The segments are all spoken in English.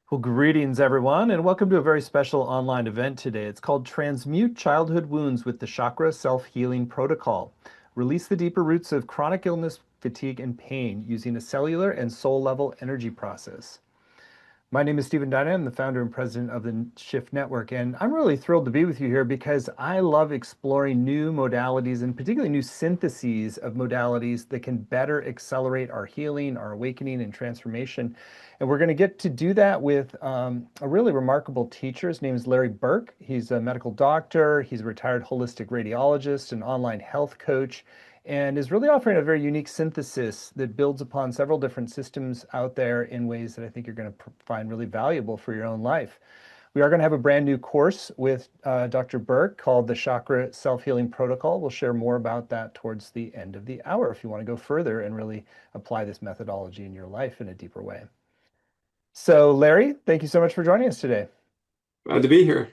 Well, greetings, everyone, and welcome to a very special online event today. It's called Transmute Childhood Wounds with the Chakra Self-Healing Protocol. Release the deeper roots of chronic illness, fatigue, and pain using a cellular and soul-level energy process. My name is Stephen Dyna. I'm the founder and president of the Shift Network, and I'm really thrilled to be with you here because I love exploring new modalities and particularly new syntheses of modalities that can better accelerate our healing, our awakening, and transformation. And we're going to get to do that with a really remarkable teacher. His name is Larry Burk. He's a medical doctor. He's a retired holistic radiologist, an online health coach, and is really offering a very unique synthesis that builds upon several different systems out there in ways that I think you're going to find really valuable for your own life. We are going to have a brand new course with Dr. Burk called the Chakra Self-Healing Protocol. We'll share more about that towards the end of the hour if you want to go further and really apply this methodology in your life in a deeper way. So, Larry, thank you so much for joining us today. Glad to be here.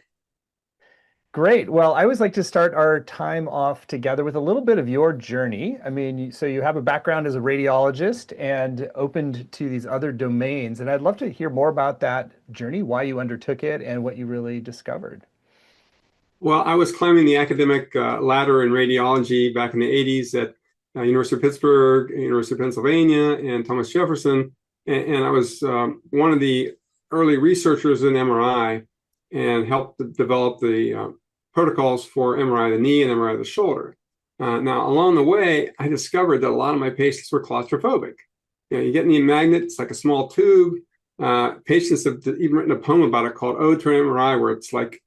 Great. Well, I always like to start our time off together with a little bit of your journey. I mean, so you have a background as a radiologist and opened to these other domains. And I'd love to hear more about that journey, why you undertook it, and what you really discovered. Well, I was climbing the academic ladder in radiology back in the 80s at University of Pittsburgh, University of Pennsylvania, and Thomas Jefferson. And I was one of the early researchers in MRI and helped develop the protocols for MRI of the knee and MRI of the shoulder. Now, along the way, I discovered that a lot of my patients were claustrophobic. You get in the magnet, it's like a small tube. Patients have even written a poem about it called Ode to an MRI, where it's like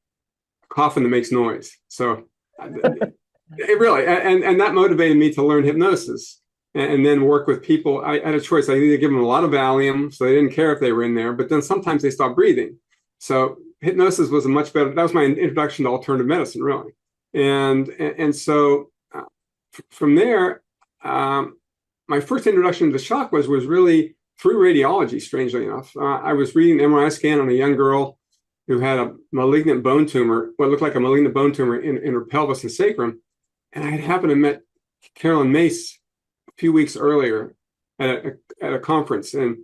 a coffin that makes noise. So it really, and that motivated me to learn hypnosis and then work with people. I had a choice. I either give them a lot of Valium, so they didn't care if they were in there, but then sometimes they stopped breathing. So hypnosis was a much better, that was my introduction to alternative medicine, really. And so from there, my first introduction to the chakras was really through radiology, strangely enough. I was reading an MRI scan on a young girl who had a malignant bone tumor, what looked like a malignant bone tumor in her pelvis and sacrum. And I had happened to met Carolyn Mace a few weeks earlier at a conference. And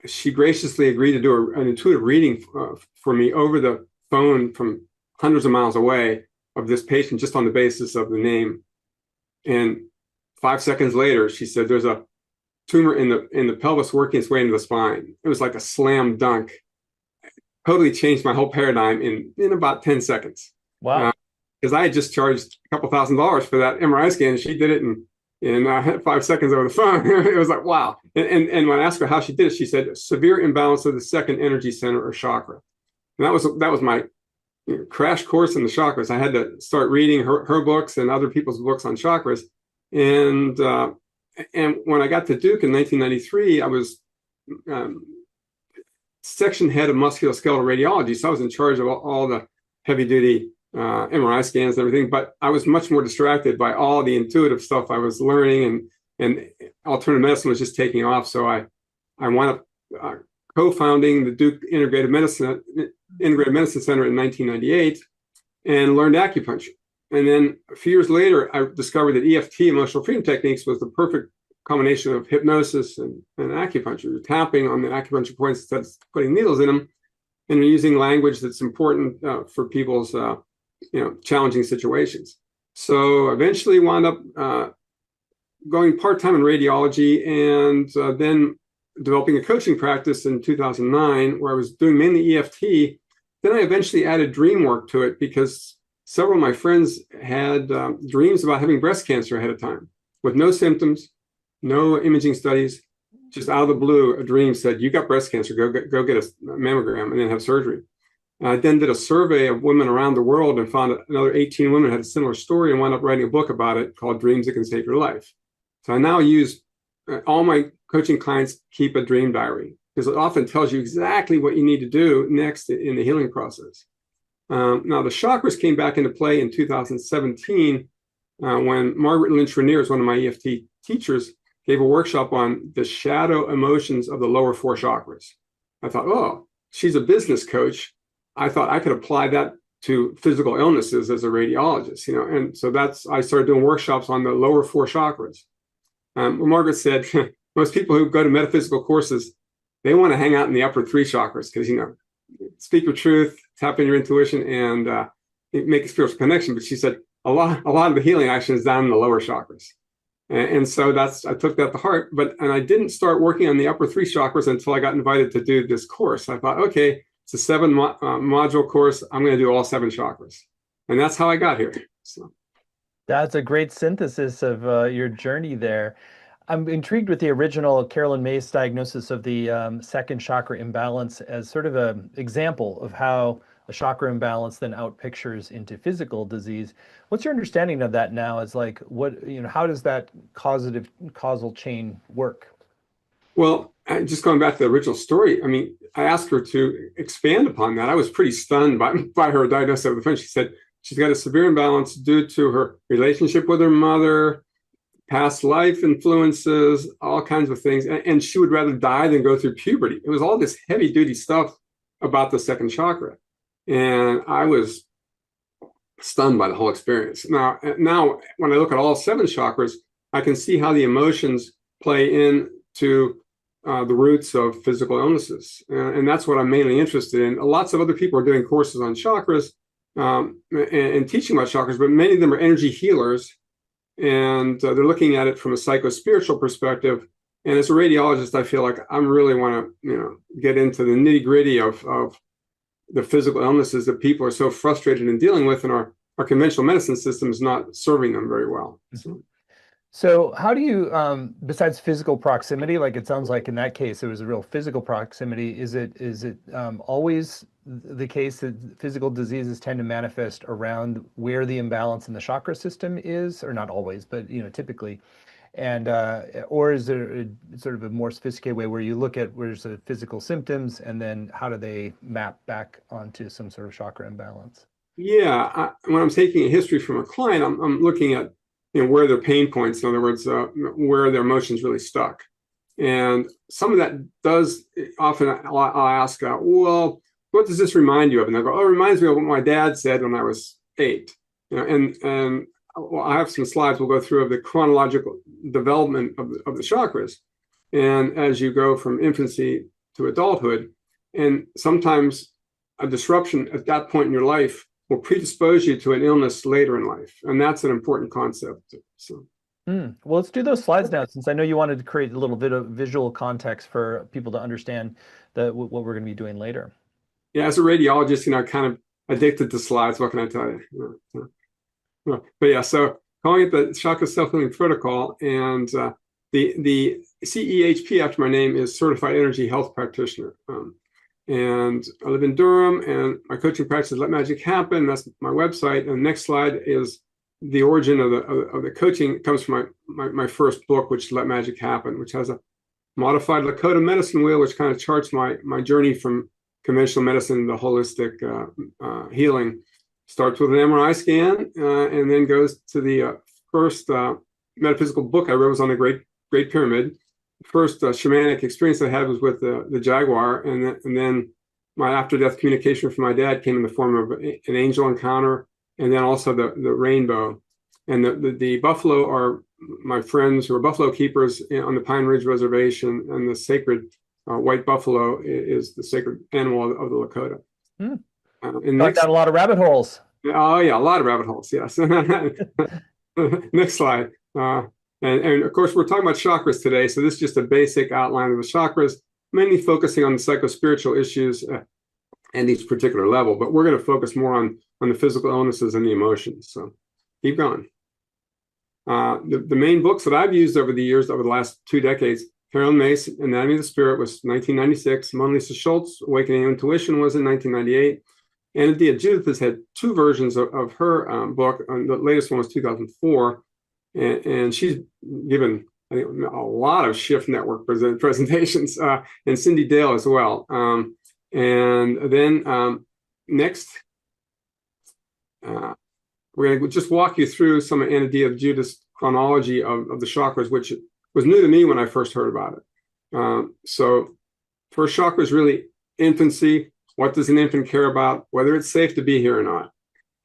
she graciously agreed to do an intuitive reading for me over the phone from hundreds of miles away of this patient just on the basis of the name. And 5 seconds later, she said, there's a tumor in the pelvis working its way into the spine. It was like a slam dunk. Totally changed my whole paradigm in about 10 seconds. Wow. Because I had just charged a couple $1,000s for that MRI scan, and she did it in 5 seconds over the phone. It was like, wow. And when I asked her how she did it, she said, severe imbalance of the second energy center or chakra. And that was my crash course in the chakras. I had to start reading her books and other people's books on chakras. And when I got to Duke in 1993, I was section head of musculoskeletal radiology. So I was in charge of all the heavy duty MRI scans and everything, but I was much more distracted by all the intuitive stuff I was learning, and alternative medicine was just taking off. So I wound up co-founding the Duke Integrated Medicine Center in 1998 and learned acupuncture. And then a few years later, I discovered that EFT, emotional freedom techniques, was the perfect combination of hypnosis and acupuncture. You're tapping on the acupuncture points instead of putting needles in them, and you're using language that's important for people's challenging situations. So eventually wound up going part-time in radiology, and then developing a coaching practice in 2009, where I was doing mainly EFT. Then I eventually added dream work to it because several of my friends had dreams about having breast cancer ahead of time with no symptoms, no imaging studies, just out of the blue, a dream said, you got breast cancer, go get a mammogram and then have surgery. I then did a survey of women around the world and found another 18 women had a similar story and wound up writing a book about it called Dreams That Can Save Your Life. So I now use, all my coaching clients keep a dream diary because it often tells you exactly what you need to do next in the healing process. Now the chakras came back into play in 2017 when Margaret Lynch Rainier, one of my EFT teachers, gave a workshop on the shadow emotions of the lower four chakras. I thought, oh, she's a business coach. I thought I could apply that to physical illnesses as a radiologist, and so I started doing workshops on the lower four chakras. Margaret said, most people who go to metaphysical courses they want to hang out in the upper three chakras because, speak your truth, tap into your intuition, and make a spiritual connection. But she said a lot of the healing action is down in the lower chakras. And so I took that to heart, and I didn't start working on the upper three chakras until I got invited to do this course. I thought, okay, it's a 7-module course. I'm going to do all 7 chakras. And that's how I got here. So That's a great synthesis of your journey there. I'm intrigued with the original Carolyn Myss diagnosis of the second chakra imbalance as sort of an example of how a chakra imbalance then outpictures into physical disease. What's your understanding of that now? Is like, how does that causal chain work? Well, just going back to the original story, I mean, I asked her to expand upon that. I was pretty stunned by her diagnosis of the phone. She said she's got a severe imbalance due to her relationship with her mother, past life influences, all kinds of things. And she would rather die than go through puberty. It was all this heavy duty stuff about the second chakra. And I was stunned by the whole experience. Now, when I look at all 7 chakras, I can see how the emotions play into the roots of physical illnesses. And that's what I'm mainly interested in. Lots of other people are doing courses on chakras and teaching about chakras, but many of them are energy healers. And they're looking at it from a psycho-spiritual perspective. And as a radiologist, I feel like I really want to, get into the nitty-gritty of the physical illnesses that people are so frustrated in dealing with, and our conventional medicine system is not serving them very well. So how do you, besides physical proximity, like it sounds like in that case, it was a real physical proximity. Is it always the case that physical diseases tend to manifest around where the imbalance in the chakra system is, or not always, but typically, and or is there a sort of a more sophisticated way where you look at where's the physical symptoms and then how do they map back onto some sort of chakra imbalance? Yeah, when I'm taking a history from a client, I'm looking at where their pain points, in other words, where their emotions really stuck. And some of that does often I'll ask, well, what does this remind you of? And they'll go, oh, it reminds me of what my dad said when I was 8. And well, I have some slides we'll go through of the chronological development of the chakras. And as you go from infancy to adulthood, and sometimes a disruption at that point in your life will predispose you to an illness later in life. And that's an important concept. So, well, let's do those slides now, since I know you wanted to create a little bit of visual context for people to understand what we're going to be doing later. Yeah, as a radiologist, kind of addicted to slides. What can I tell you? But yeah, so calling it the chakra self-healing protocol, and the CEHP after my name is Certified Energy Health Practitioner. And I live in Durham, and my coaching practice is Let Magic Happen. That's my website. And the next slide is the origin of the coaching. It comes from my first book, which is Let Magic Happen, which has a modified Lakota medicine wheel, which kind of charts my journey from conventional medicine to holistic healing. Starts with an MRI scan and then goes to the first metaphysical book I wrote was on the Great Pyramid. The first shamanic experience I had was with the jaguar, and then my after-death communication from my dad came in the form of an angel encounter, and then also the rainbow. And the buffalo are my friends who are buffalo keepers on the Pine Ridge Reservation, and the sacred white buffalo is the sacred animal of the Lakota. And got down a lot of rabbit holes. Oh yeah, a lot of rabbit holes. Yes. Next slide. And of course, we're talking about chakras today. So this is just a basic outline of the chakras, mainly focusing on the psycho-spiritual issues and each particular level. But we're going to focus more on the physical illnesses and the emotions. So keep going. The main books that I've used over the years, over the last 2 decades, Carolyn Myss, Anatomy of the Spirit was 1996. Mona Lisa Schultz, Awakening Intuition was in 1998. Anadea Judith has had 2 versions of her book. The latest one was 2004. And she's given, I think, a lot of Shift Network presentations, and Cindy Dale as well. And then next, we're going to just walk you through some of Anadea Judith's chronology of the chakras, which was new to me when I first heard about it. So first chakra is really infancy. What does an infant care about? Whether it's safe to be here or not.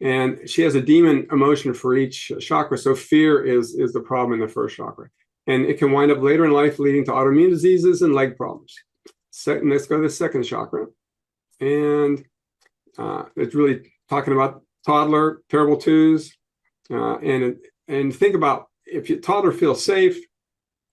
And she has a demon emotion for each chakra. So fear is the problem in the first chakra. And it can wind up later in life leading to autoimmune diseases and leg problems. let's go to the second chakra. And it's really talking about toddler, terrible twos. And think about if your toddler feels safe,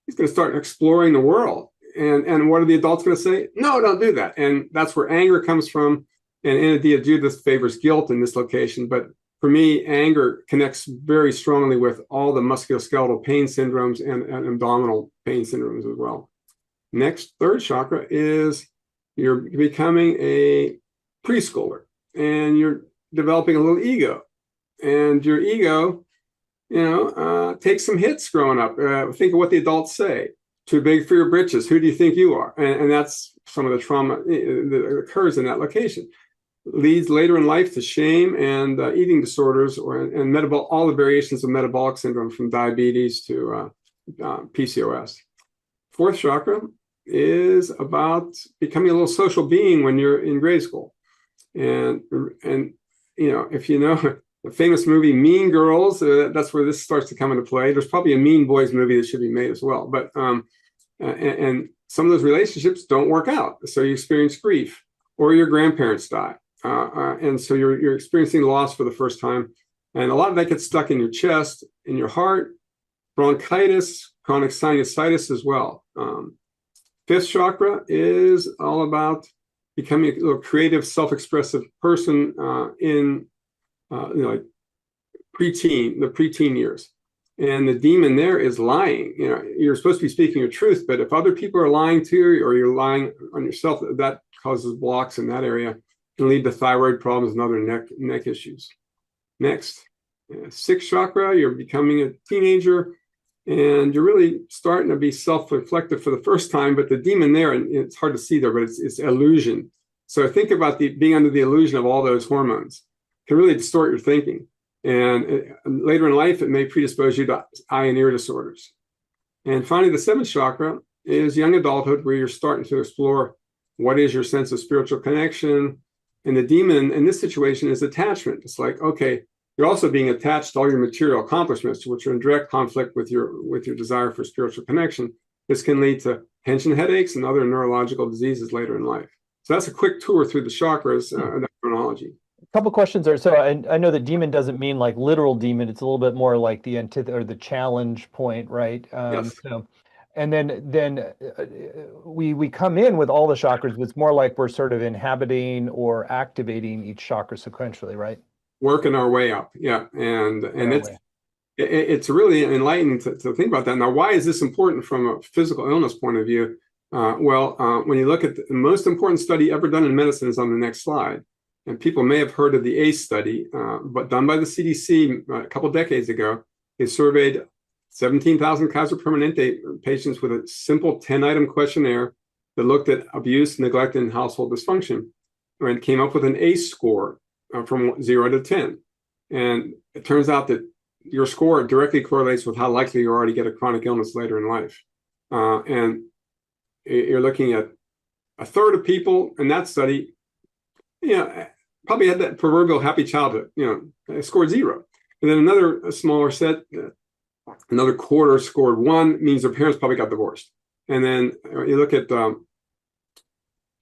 he's going to start exploring the world. And what are the adults going to say? No, don't do that. And that's where anger comes from. And Anadia Judith favors guilt in this location. But for me, anger connects very strongly with all the musculoskeletal pain syndromes and abdominal pain syndromes as well. Next, third chakra is you're becoming a preschooler and you're developing a little ego. And your ego, takes some hits growing up. Think of what the adults say. Too big for your britches. Who do you think you are? And that's some of the trauma that occurs in that location. Leads later in life to shame and eating disorders and all the variations of metabolic syndrome from diabetes to PCOS. Fourth chakra is about becoming a little social being when you're in grade school. And if you know the famous movie Mean Girls, that's where this starts to come into play. There's probably a Mean Boys movie that should be made as well. But and some of those relationships don't work out. So you experience grief or your grandparents die. And so you're experiencing loss for the first time. And a lot of that gets stuck in your chest, in your heart, bronchitis, chronic sinusitis as well. Fifth chakra is all about becoming a little creative, self-expressive person in like the preteen years. And the demon there is lying. You're supposed to be speaking your truth, but if other people are lying to you or you're lying on yourself, that causes blocks in that area and lead to thyroid problems and other neck issues. Next, sixth chakra, you're becoming a teenager and you're really starting to be self-reflective for the first time, but the demon there, and it's hard to see there, but it's illusion. So think about being under the illusion of all those hormones. It can really distort your thinking. And later in life, it may predispose you to eye and ear disorders. And finally, the seventh chakra is young adulthood, where you're starting to explore what is your sense of spiritual connection. And the demon in this situation is attachment. It's like, okay, you're also being attached to all your material accomplishments, which are in direct conflict with your desire for spiritual connection. This can lead to tension headaches and other neurological diseases later in life. So that's a quick tour through the chakras, that chronology. Couple questions there. So I know that demon doesn't mean like literal demon. It's a little bit more like the or the challenge point, right? Yes. So, and then we come in with all the chakras, but it's more like we're sort of inhabiting or activating each chakra sequentially, right? Working our way up, yeah, and it's really enlightening to think about that. Now, why is this important from a physical illness point of view? When you look at the most important study ever done in medicine is on the next slide. And people may have heard of the ACE study, but done by the CDC a couple decades ago. They surveyed 17,000 Kaiser Permanente patients with a simple 10-item questionnaire that looked at abuse, neglect, and household dysfunction, and came up with an ACE score from 0 to 10. And it turns out that your score directly correlates with how likely you are to get a chronic illness later in life. And you're looking at a third of people in that study, probably had that proverbial happy childhood, scored 0. And then another smaller set, another quarter scored 1, means their parents probably got divorced. And then you look at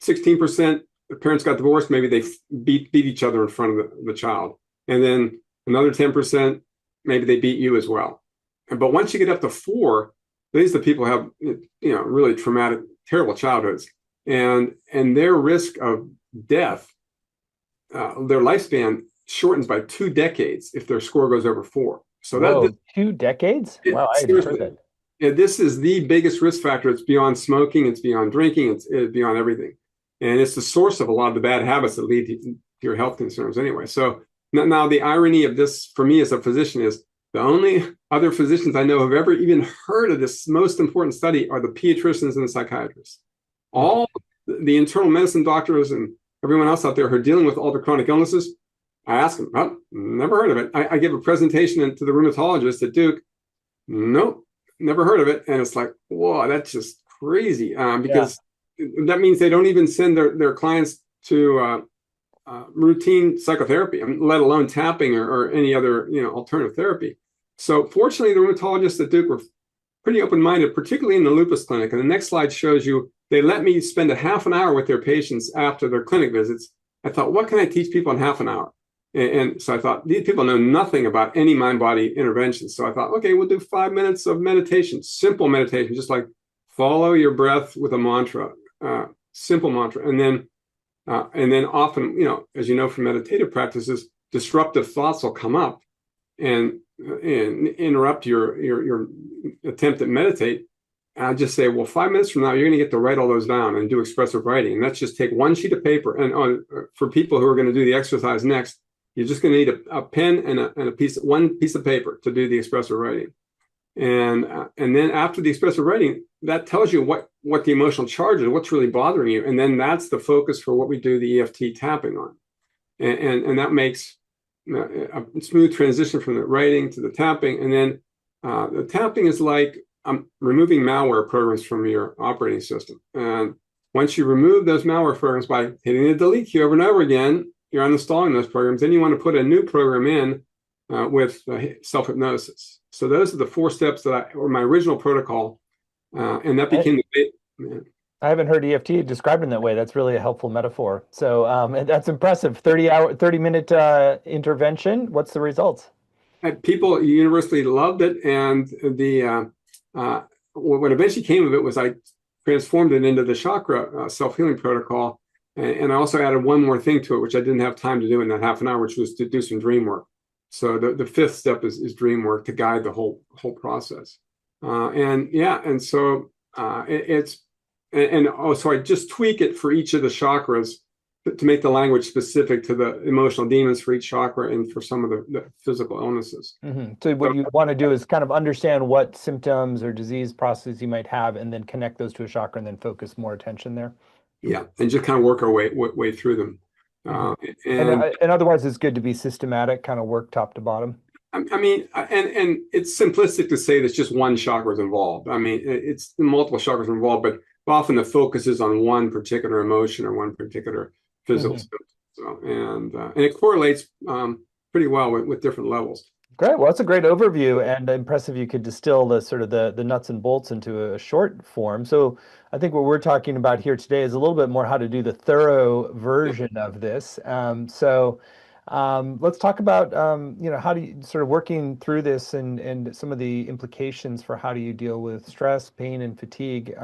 16%, the parents got divorced, maybe they beat each other in front of the child. And then another 10%, maybe they beat you as well. But once you get up to 4, these are the people who have, really traumatic, terrible childhoods. And their risk of death, their lifespan shortens by 2 decades if their score goes over 4. So 2 decades? Wow, I hadn't heard that. Yeah, this is the biggest risk factor. It's beyond smoking, it's beyond drinking, it's beyond everything. And it's the source of a lot of the bad habits that lead to your health concerns anyway. So now the irony of this for me as a physician is the only other physicians I know who have ever even heard of this most important study are the pediatricians and the psychiatrists. All the internal medicine doctors and everyone else out there who are dealing with all the chronic illnesses, I ask them, oh, never heard of it. I give a presentation to the rheumatologist at Duke. Nope, never heard of it. And it's like, whoa, that's just crazy. Because that means they don't even send their clients to routine psychotherapy, let alone tapping or any other alternative therapy. So fortunately, the rheumatologists at Duke were pretty open-minded, particularly in the lupus clinic. And the next slide shows you they let me spend a half an hour with their patients after their clinic visits. I thought, what can I teach people in half an hour? And so I thought, these people know nothing about any mind-body interventions. So I thought, okay, we'll do 5 minutes of meditation, simple meditation, just like follow your breath with a mantra, simple mantra. And then often, as you know from meditative practices, disruptive thoughts will come up and interrupt your attempt at meditate. And I just say, well, 5 minutes from now, you're going to get to write all those down and do expressive writing. And that's just take one sheet of paper. And for people who are going to do the exercise next, you're just going to need a pen and one piece of paper to do the expressive writing. And then after the expressive writing, that tells you what the emotional charge is, what's really bothering you. And then that's the focus for what we do the EFT tapping on. And that makes a smooth transition from the writing to the tapping. And then the tapping is like removing malware programs from your operating system. And once you remove those malware programs by hitting the delete key over and over again, you're uninstalling those programs. Then you want to put a new program in with self-hypnosis. So those are the 4 steps or my original protocol. And that became I haven't heard EFT described in that way. That's really a helpful metaphor. So and that's impressive. 30-minute intervention. What's the results? People universally loved it. And what eventually came of it was I transformed it into the chakra self-healing protocol. And I also added one more thing to it, which I didn't have time to do in that half an hour, which was to do some dream work. So the 5th step is dream work to guide the whole process. So I just tweak it for each of the chakras to make the language specific to the emotional demons for each chakra and for some of the physical illnesses. Mm-hmm. So what you want to do is kind of understand what symptoms or disease processes you might have, and then connect those to a chakra, and then focus more attention there. Yeah, and just kind of work our way through them. And otherwise, it's good to be systematic, kind of work top to bottom. I mean, and it's simplistic to say that just one chakra is involved. I mean, it's multiple chakras involved, but often the focus is on one particular emotion or one particular physical symptom. So, and it correlates pretty well with different levels. Great. Well, that's a great overview, and impressive you could distill the sort of the nuts and bolts into a short form. So I think what we're talking about here today is a little bit more how to do the thorough version of this. Let's talk about, how do you sort of working through this and some of the implications for how do you deal with stress, pain, and fatigue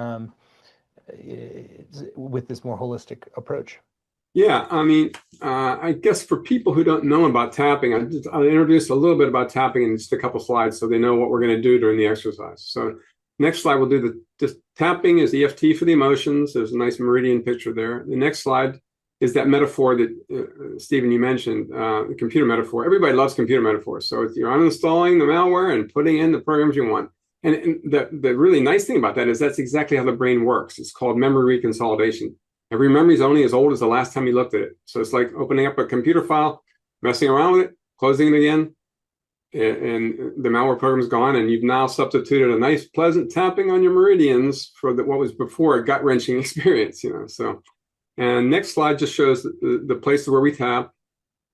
with this more holistic approach. Yeah, I mean, I guess for people who don't know about tapping, I'll introduce a little bit about tapping in just a couple slides so they know what we're going to do during the exercise. So next slide, we'll do just tapping is EFT for the emotions. There's a nice meridian picture there. The next slide is that metaphor that, Stephen, you mentioned, the computer metaphor. Everybody loves computer metaphors. So you're uninstalling the malware and putting in the programs you want. And the really nice thing about that is that's exactly how the brain works. It's called memory reconsolidation. Every memory is only as old as the last time you looked at it. So it's like opening up a computer file, messing around with it, closing it again, and the malware program is gone, and you've now substituted a nice, pleasant tapping on your meridians for what was before a gut-wrenching experience. So, and next slide just shows the places where we tap,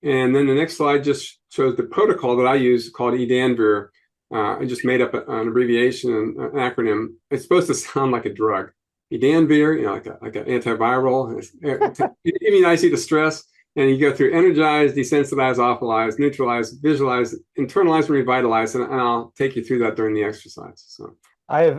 and then the next slide just shows the protocol that I use called EDANVIR. I just made up an abbreviation, an acronym. It's supposed to sound like a drug. Edanvir, like an antiviral, immunize you to stress, and you go through energize, desensitize, awfulize, neutralize, visualize, internalize, and revitalize, and I'll take you through that during the exercise. So I have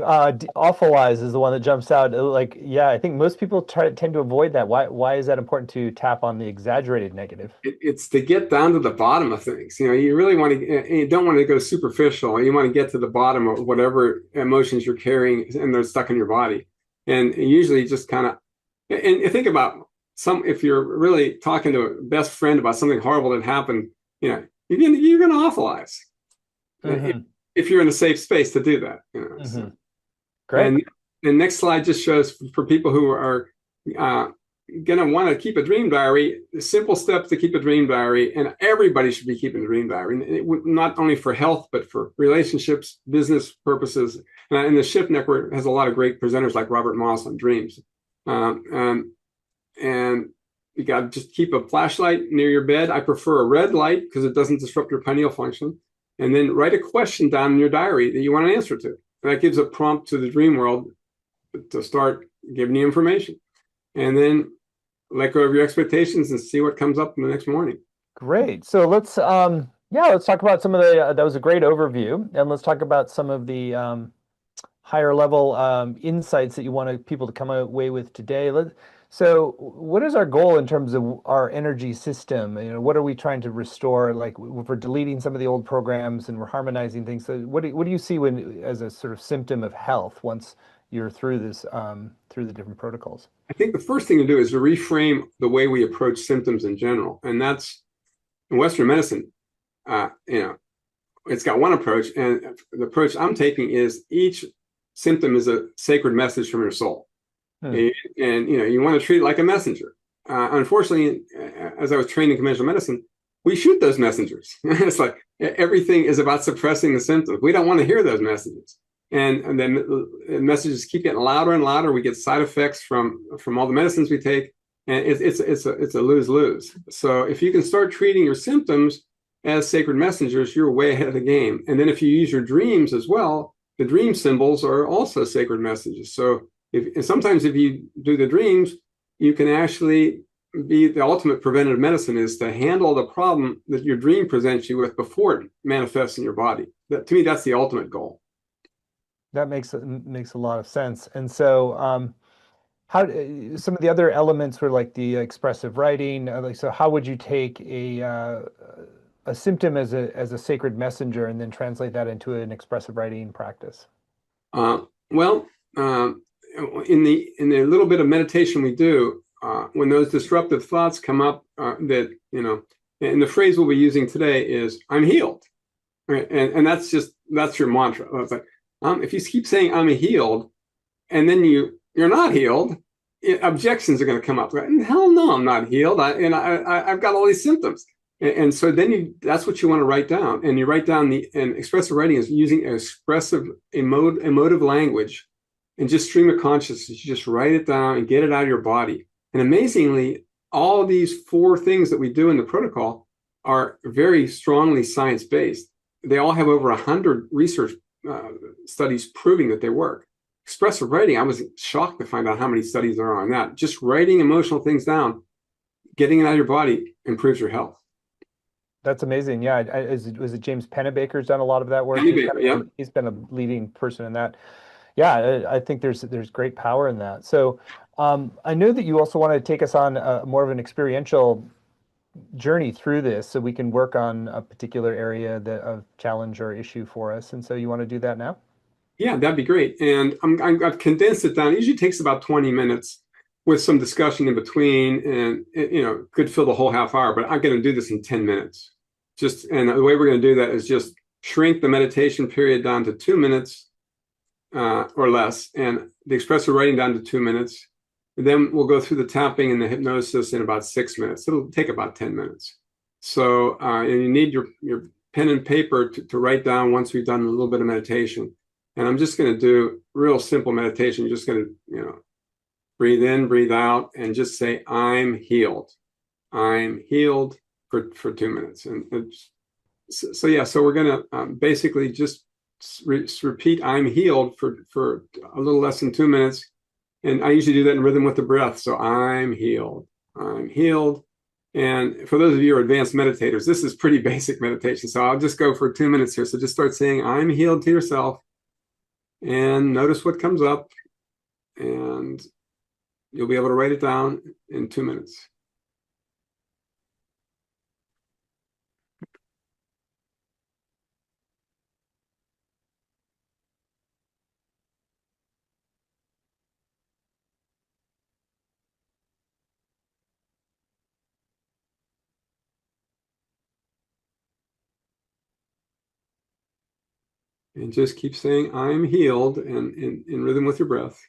awfulize is the one that jumps out. I think most people tend to avoid that. Why is that important to tap on the exaggerated negative? It's to get down to the bottom of things. You really want to. You don't want to go superficial. You want to get to the bottom of whatever emotions you're carrying, and they're stuck in your body. And usually just kind of, and think about if you're really talking to a best friend about something horrible that happened, you're going to awfulize if you're in a safe space to do that. So. Great. And the next slide just shows for people who are going to want to keep a dream diary, the simple steps to keep a dream diary, and everybody should be keeping a dream diary, not only for health, but for relationships, business purposes. And the Shift Network has a lot of great presenters like Robert Moss on dreams. And you got to just keep a flashlight near your bed. I prefer a red light because it doesn't disrupt your pineal function. And then write a question down in your diary that you want an answer to. And that gives a prompt to the dream world to start giving you information. And then let go of your expectations and see what comes up in the next morning. Great. So let's talk about some of the, that was a great overview. And let's talk about some of the higher level insights that you want people to come away with today. So what is our goal in terms of our energy system? You know, what are we trying to restore? Like if we're deleting some of the old programs and we're harmonizing things. So what do you see as a sort of symptom of health once you're through this, through the different protocols? I think the first thing to do is to reframe the way we approach symptoms in general. And that's in Western medicine, it's got one approach. And the approach I'm taking is each symptom is a sacred message from your soul. And you want to treat it like a messenger. Unfortunately, as I was trained in conventional medicine, we shoot those messengers. It's like everything is about suppressing the symptoms. We don't want to hear those messages. And then the messages keep getting louder and louder. We get side effects from all the medicines we take, and it's a lose-lose. So if you can start treating your symptoms as sacred messengers, you're way ahead of the game. And then if you use your dreams as well, the dream symbols are also sacred messages. So sometimes if you do the dreams, you can actually be the ultimate preventative medicine is to handle the problem that your dream presents you with before it manifests in your body. To me, that's the ultimate goal. That makes a lot of sense. And so, how some of the other elements were like the expressive writing. So, how would you take a symptom as a sacred messenger and then translate that into an expressive writing practice? Well, in the little bit of meditation we do, when those disruptive thoughts come up, and the phrase we'll be using today is "I'm healed," right? And that's your mantra. It's like if you keep saying "I'm healed," and then you're not healed, objections are going to come up. Hell no, I'm not healed. I've got all these symptoms. And so then that's what you want to write down. And you write down and expressive writing is using expressive emotive language and just stream of consciousness. You just write it down and get it out of your body. And amazingly, all of these 4 things that we do in the protocol are very strongly science-based. They all have over 100 research studies proving that they work. Expressive writing, I was shocked to find out how many studies there are on that. Just writing emotional things down, getting it out of your body improves your health. That's amazing. Yeah. Was it James Pennebaker's done a lot of that work? He's been a leading person in that. Yeah, I think there's great power in that. So I know that you also want to take us on more of an experiential journey through this so we can work on a particular area of challenge or issue for us. And so you want to do that now? Yeah, that'd be great. And I've condensed it down. It usually takes about 20 minutes with some discussion in between, and could fill the whole half hour, but I'm going to do this in 10 minutes. And the way we're going to do that is just shrink the meditation period down to 2 minutes or less, and the expressive writing down to 2 minutes. And then we'll go through the tapping and the hypnosis in about 6 minutes. It'll take about 10 minutes. So and you need your pen and paper to write down once we've done a little bit of meditation. And I'm just going to do real simple meditation. You're just going to, breathe in, breathe out, and just say, "I'm healed. I'm healed," for 2 minutes. And so we're going to basically just repeat "I'm healed" for a little less than 2 minutes. And I usually do that in rhythm with the breath. So I'm healed. I'm healed. And for those of you who are advanced meditators, this is pretty basic meditation. So I'll just go for 2 minutes here. So just start saying "I'm healed" to yourself. And notice what comes up, and you'll be able to write it down in 2 minutes. And just keep saying "I'm healed" and in rhythm with your breath.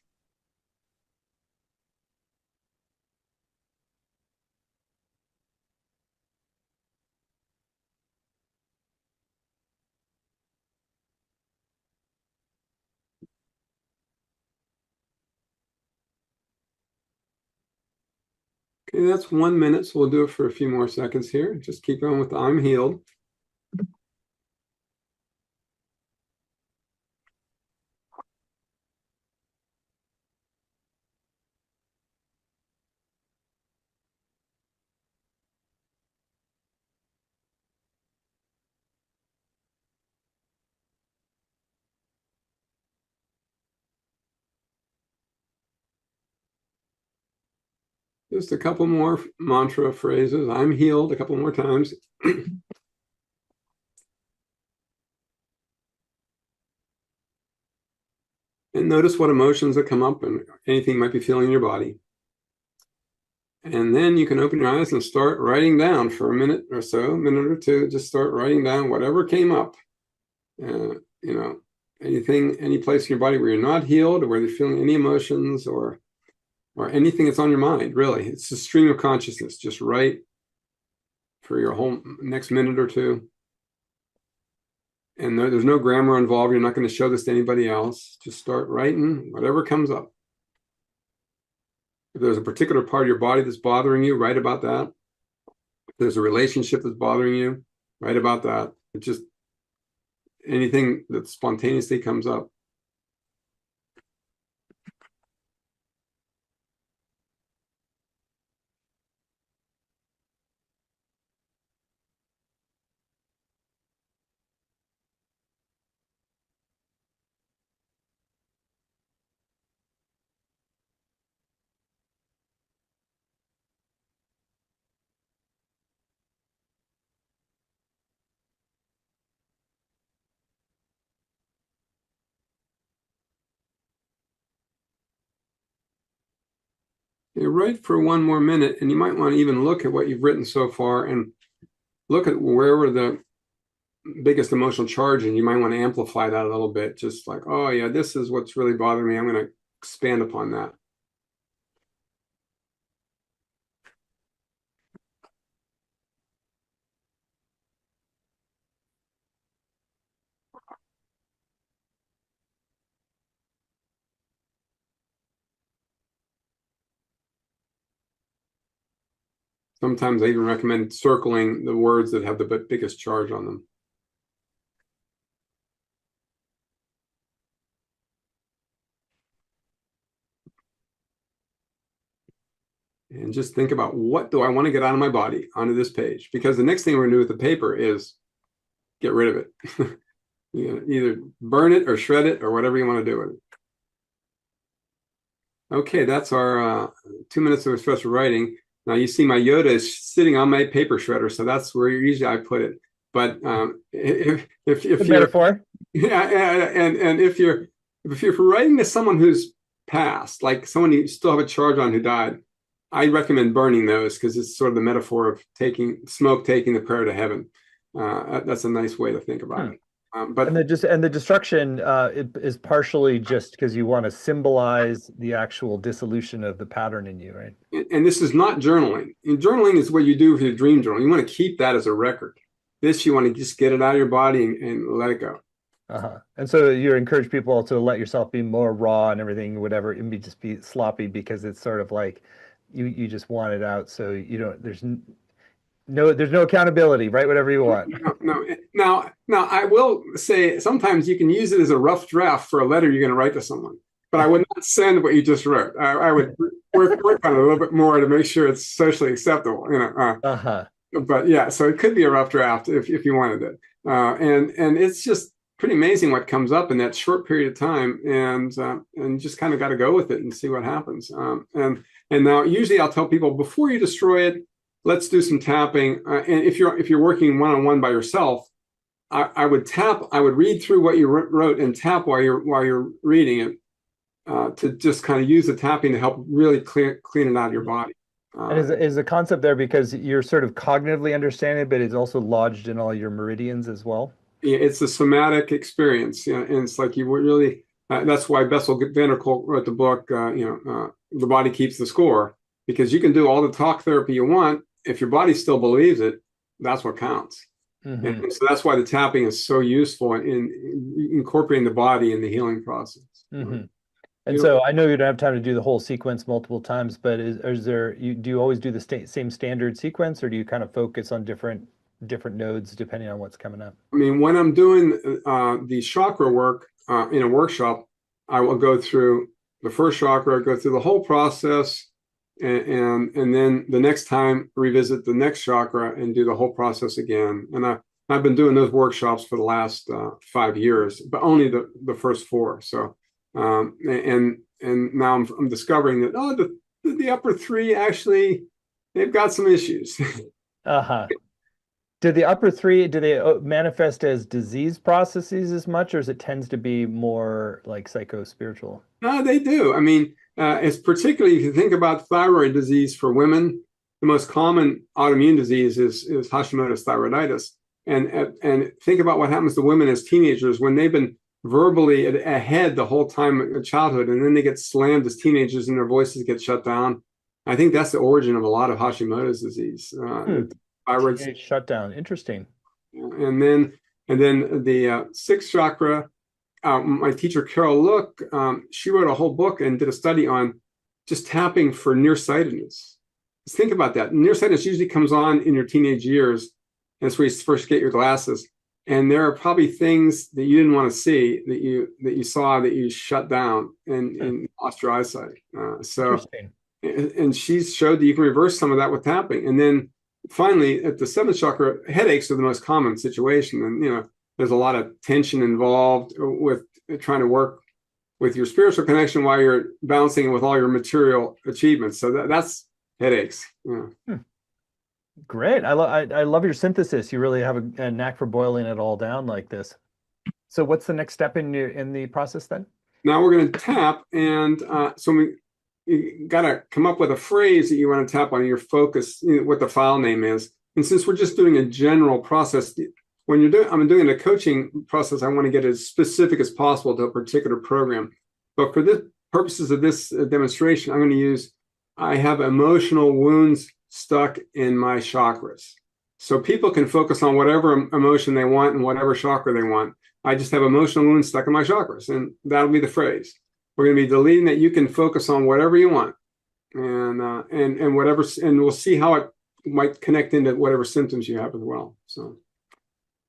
Okay, that's 1 minute, so we'll do it for a few more seconds here. Just keep going with the "I'm healed." Just a couple more mantra phrases. I'm healed a couple more times. And notice what emotions that come up and anything you might be feeling in your body. And then you can open your eyes and start writing down for a minute or so, a minute or two. Just start writing down whatever came up. Anything, any place in your body where you're not healed, or where you're feeling any emotions, or anything that's on your mind. Really, it's a stream of consciousness. Just write for your whole next minute or two. And there's no grammar involved. You're not going to show this to anybody else. Just start writing whatever comes up. If there's a particular part of your body that's bothering you, write about that. If there's a relationship that's bothering you, write about that. It's just anything that spontaneously comes up. You write for one more minute, and you might want to even look at what you've written so far and look at where were the biggest emotional charge, and you might want to amplify that a little bit. Just like, oh yeah, this is what's really bothering me. I'm going to expand upon that. Sometimes I even recommend circling the words that have the biggest charge on them. And just think about, what do I want to get out of my body onto this page? Because the next thing we're going to do with the paper is get rid of it. Either burn it or shred it or whatever you want to do with it. Okay, that's our 2 minutes of expressive writing. Now you see my Yoda is sitting on my paper shredder, so that's where usually I put it. But if you're metaphor, and if you're writing to someone who's passed, like someone you still have a charge on who died, I recommend burning those, because it's sort of the metaphor of taking the prayer to heaven. That's a nice way to think about it. But the destruction is partially just because you want to symbolize the actual dissolution of the pattern in you, right? And this is not journaling. And journaling is what you do with your dream journal. You want to keep that as a record. This, you want to just get it out of your body and let it go. And so you encourage people to let yourself be more raw and everything, whatever, and just be sloppy, because it's sort of like you just want it out. So you don't, there's no accountability, right? Whatever you want. No. Now, I will say sometimes you can use it as a rough draft for a letter you're going to write to someone, but I would not send what you just wrote. I would work on it a little bit more to make sure it's socially acceptable. But yeah, so it could be a rough draft if you wanted it, and it's just pretty amazing what comes up in that short period of time, and just kind of got to go with it and see what happens. And now usually I'll tell people, before you destroy it, let's do some tapping. And if you're working one-on-one by yourself, I would read through what you wrote and tap while you're reading it, to just kind of use the tapping to help really clean it out of your body. And is the concept there because you're sort of cognitively understanding it, but it's also lodged in all your meridians as well? Yeah, it's a somatic experience, and it's like you really. That's why Bessel van der Kolk wrote the book. The Body Keeps the Score, because you can do all the talk therapy you want. If your body still believes it, that's what counts. And so that's why the tapping is so useful in incorporating the body in the healing process. And so I know you don't have time to do the whole sequence multiple times, but do you always do the same standard sequence, or do you kind of focus on different nodes depending on what's coming up? I mean, when I'm doing the chakra work in a workshop, I will go through the first chakra, go through the whole process, and then the next time revisit the next chakra and do the whole process again. And I've been doing those workshops for the last 5 years, but only the first 4. So and now I'm discovering that The upper three, actually, they've got some issues. Uh-huh. Do the upper three, do they manifest as disease processes as much, or is it tends to be more like psycho-spiritual? No, they do. I mean, it's particularly if you think about thyroid disease for women, the most common autoimmune disease is Hashimoto's thyroiditis. And think about what happens to women as teenagers when they've been verbally ahead the whole time of childhood, and then they get slammed as teenagers and their voices get shut down. I think that's the origin of a lot of Hashimoto's disease. Thyroid Teenage shutdown. Interesting. and then the sixth chakra. My teacher Carol Look, she wrote a whole book and did a study on just tapping for nearsightedness. Just think about that. Nearsightedness usually comes on in your teenage years, and that's where you first get your glasses. And there are probably things that you didn't want to see that you saw that you shut down and lost your eyesight. And she showed that you can reverse some of that with tapping. And then finally, at the seventh chakra, headaches are the most common situation. And there's a lot of tension involved with trying to work with your spiritual connection while you're balancing with all your material achievements. So that's headaches. Great. I love your synthesis. You really have a knack for boiling it all down like this. So what's the next step in the process then? Now we're going to tap, and you got to come up with a phrase that you want to tap on your focus, what the file name is. And since we're just doing a general process, when I'm doing a coaching process, I want to get as specific as possible to a particular program. But for the purposes of this demonstration, I'm going to use, I have emotional wounds stuck in my chakras. So people can focus on whatever emotion they want and whatever chakra they want. I just have emotional wounds stuck in my chakras, and that'll be the phrase. We're going to be deleting that. You can focus on whatever you want, and whatever, and we'll see how it might connect into whatever symptoms you have as well. So,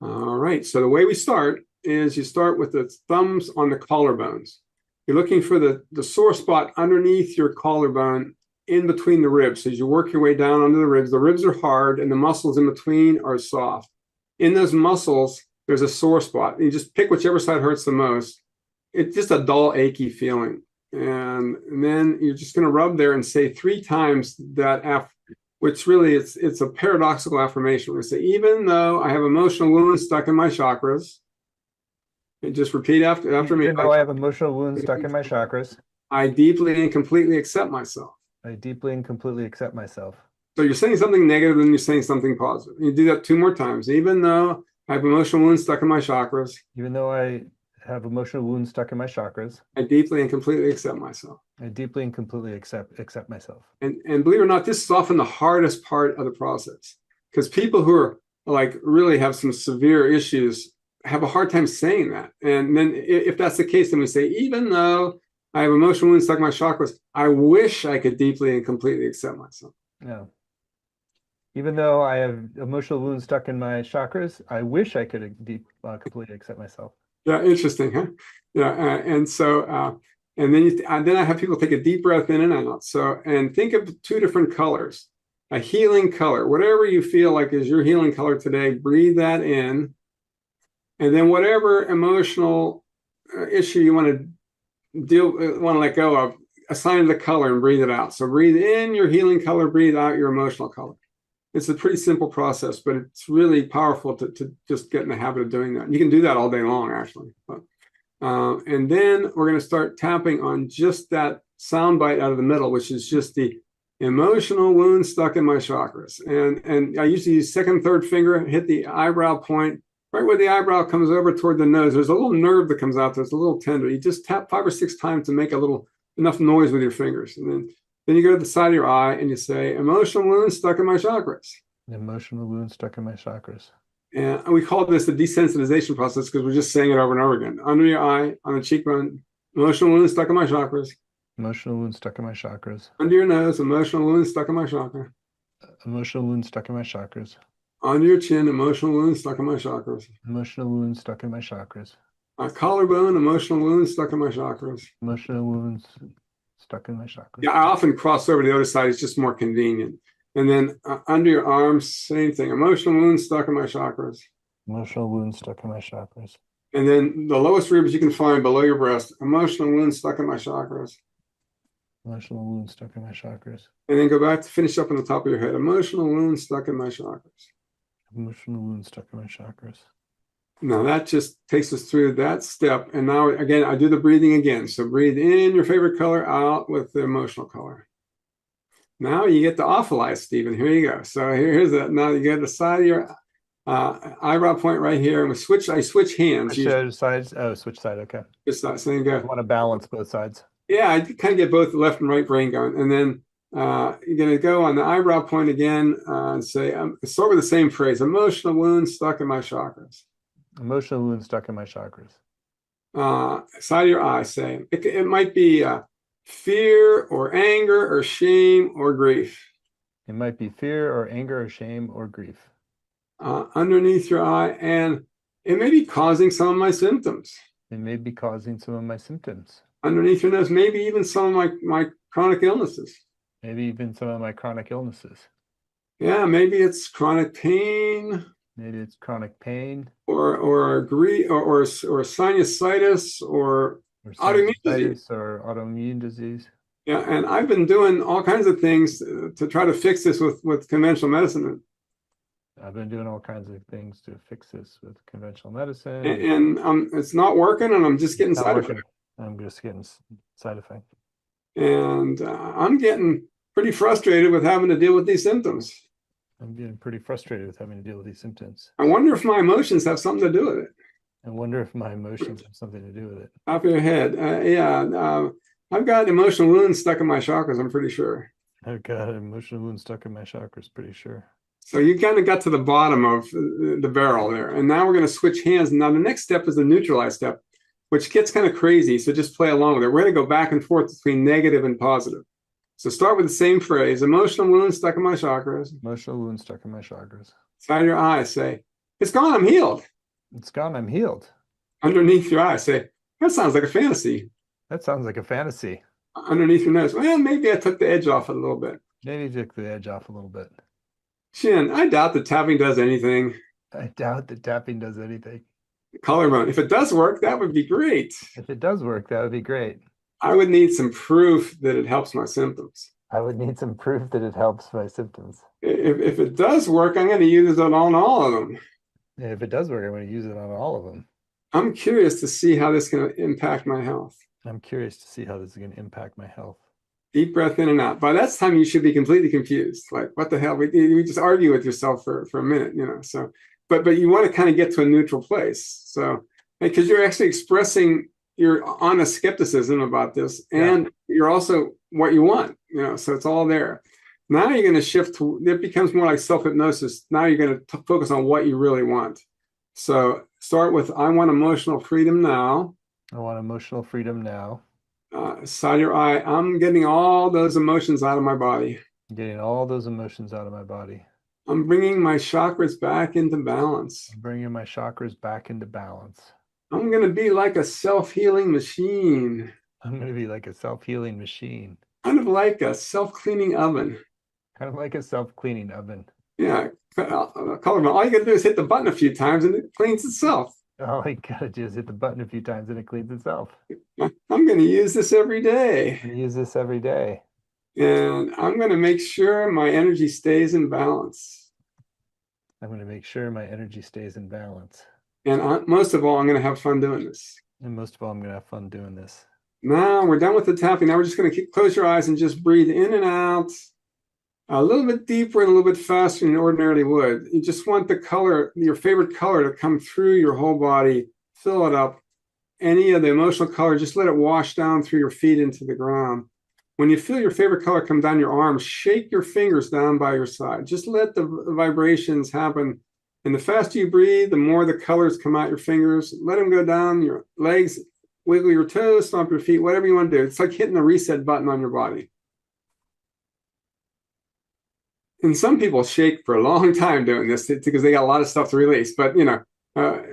all right. So the way we start is you start with the thumbs on the collarbones. You're looking for the sore spot underneath your collarbone, in between the ribs. So as you work your way down under the ribs are hard, and the muscles in between are soft. In those muscles, there's a sore spot. You just pick whichever side hurts the most. It's just a dull, achy feeling. And then you're just going to rub there and say 3 times that, which really it's a paradoxical affirmation. We're going to say, even though I have emotional wounds stuck in my chakras, and just repeat after me. Even though I have emotional wounds stuck in my chakras, I deeply and completely accept myself. I deeply and completely accept myself. So you're saying something negative and you're saying something positive. You do that 2 more times. Even though I have emotional wounds stuck in my chakras. Even though I have emotional wounds stuck in my chakras, I deeply and completely accept myself. I deeply and completely accept myself. And believe it or not, this is often the hardest part of the process, because people who are like really have some severe issues have a hard time saying that. And then if that's the case, then we say, even though I have emotional wounds stuck in my chakras, I wish I could deeply and completely accept myself. Yeah. Even though I have emotional wounds stuck in my chakras, I wish I could completely accept myself. Yeah, interesting, huh? Yeah, and so and then I have people take a deep breath in and out. So, and think of 2 different colors, a healing color, whatever you feel like is your healing color today. Breathe that in, and then whatever emotional issue you want to let go of, assign the color and breathe it out. So breathe in your healing color, breathe out your emotional color. It's a pretty simple process, but it's really powerful to just get in the habit of doing that. You can do that all day long, actually. But, and then we're going to start tapping on just that sound bite out of the middle, which is just the emotional wound stuck in my chakras. And I usually use 2nd, 3rd finger, hit the eyebrow point, right where the eyebrow comes over toward the nose. There's a little nerve that comes out there. It's a little tender. You just tap 5 or 6 times to make enough noise with your fingers. And then you go to the side of your eye and you say, emotional wounds stuck in my chakras. Emotional wounds stuck in my chakras. And we call this the desensitization process because we're just saying it over and over again. Under your eye, on the cheekbone, emotional wounds stuck in my chakras. Emotional wounds stuck in my chakras. Under your nose, emotional wounds stuck in my chakra. Emotional wounds stuck in my chakras. Under your chin, emotional wounds stuck in my chakras. Emotional wounds stuck in my chakras. Collarbone, emotional wounds stuck in my chakras. Emotional wounds stuck in my chakras. Yeah, I often cross over to the other side. It's just more convenient. And then under your arms, same thing. Emotional wounds stuck in my chakras. Emotional wounds stuck in my chakras. And then the lowest ribs you can find below your breast. Emotional wounds stuck in my chakras. Emotional wound stuck in my chakras. And then go back to finish up on the top of your head. Emotional wound stuck in my chakras. Emotional wound stuck in my chakras. Now that just takes us through that step. And now, again, I do the breathing again. So breathe in your favorite color, out with the emotional color. Now you get to awfulize, Stephen. Here you go. So here's that. Now you get the side of your eyebrow point right here. And I switch hands. Switch sides. Oh, switch side. Okay. Just that. So you go. I want to balance both sides. Yeah, I kind of get both the left and right brain going. And then you're going to go on the eyebrow point again and say, start with the same phrase, emotional wounds stuck in my chakras. Emotional wound stuck in my chakras. Side of your eye, say, it might be fear or anger or shame or grief. It might be fear or anger or shame or grief. Underneath your eye, and it may be causing some of my symptoms. It may be causing some of my symptoms. Underneath your nose, maybe even some of my chronic illnesses. Maybe even some of my chronic illnesses. Yeah, maybe it's chronic pain. Maybe it's chronic pain. Or sinusitis or autoimmune disease. Or autoimmune disease. Yeah, and I've been doing all kinds of things to try to fix this with conventional medicine. I've been doing all kinds of things to fix this with conventional medicine. And it's not working, and I'm just getting side effects. I'm just getting side effects. And I'm getting pretty frustrated with having to deal with these symptoms. I'm getting pretty frustrated with having to deal with these symptoms. I wonder if my emotions have something to do with it. I wonder if my emotions have something to do with it. Top of your head. I've got emotional wounds stuck in my chakras, I'm pretty sure. I've got emotional wounds stuck in my chakras, pretty sure. So you kind of got to the bottom of the barrel there. And now we're going to switch hands. Now the next step is the neutralize step, which gets kind of crazy. So just play along with it. We're going to go back and forth between negative and positive. So start with the same phrase, emotional wounds stuck in my chakras. Emotional wounds stuck in my chakras. Side of your eye, say, it's gone, I'm healed. It's gone, I'm healed. Underneath your eye, say, that sounds like a fantasy. That sounds like a fantasy. Underneath your nose, well, maybe I took the edge off it a little bit. Maybe took the edge off a little bit. Chin, I doubt that tapping does anything. I doubt that tapping does anything. Collarbone, if it does work, that would be great. If it does work, that would be great. I would need some proof that it helps my symptoms. I would need some proof that it helps my symptoms. If it does work, I'm going to use it on all of them. Yeah, if it does work, I'm going to use it on all of them. I'm curious to see how this is going to impact my health. I'm curious to see how this is going to impact my health. Deep breath in and out. By that time, you should be completely confused. Like, what the hell? We just argue with yourself for a minute, you know. So, but you want to kind of get to a neutral place. So, because you're actually expressing your honest skepticism about this, and you're also what you want, you know. So it's all there. Now you're going to shift to, it becomes more like self-hypnosis. Now you're going to focus on what you really want. So start with, I want emotional freedom now. I want emotional freedom now. Side of your eye, I'm getting all those emotions out of my body. I'm getting all those emotions out of my body. I'm bringing my chakras back into balance. I'm bringing my chakras back into balance. I'm going to be like a self-healing machine. I'm going to be like a self-healing machine. Kind of like a self-cleaning oven. Kind of like a self-cleaning oven. Yeah. Collarbone. All you got to do is hit the button a few times and it cleans itself. All you got to do is hit the button a few times and it cleans itself. I'm going to use this every day. I'm going to use this every day. And I'm going to make sure my energy stays in balance. I'm going to make sure my energy stays in balance. And most of all, I'm going to have fun doing this. And most of all, I'm going to have fun doing this. Now we're done with the tapping. Now we're just going to close your eyes and just breathe in and out a little bit deeper and a little bit faster than you ordinarily would. You just want the color, your favorite color, to come through your whole body, fill it up. Any of the emotional color, just let it wash down through your feet into the ground. When you feel your favorite color come down your arm, shake your fingers down by your side. Just let the vibrations happen. And the faster you breathe, the more the colors come out your fingers. Let them go down your legs, wiggle your toes, stomp your feet, whatever you want to do. It's like hitting the reset button on your body. And some people shake for a long time doing this because they got a lot of stuff to release. But, you know,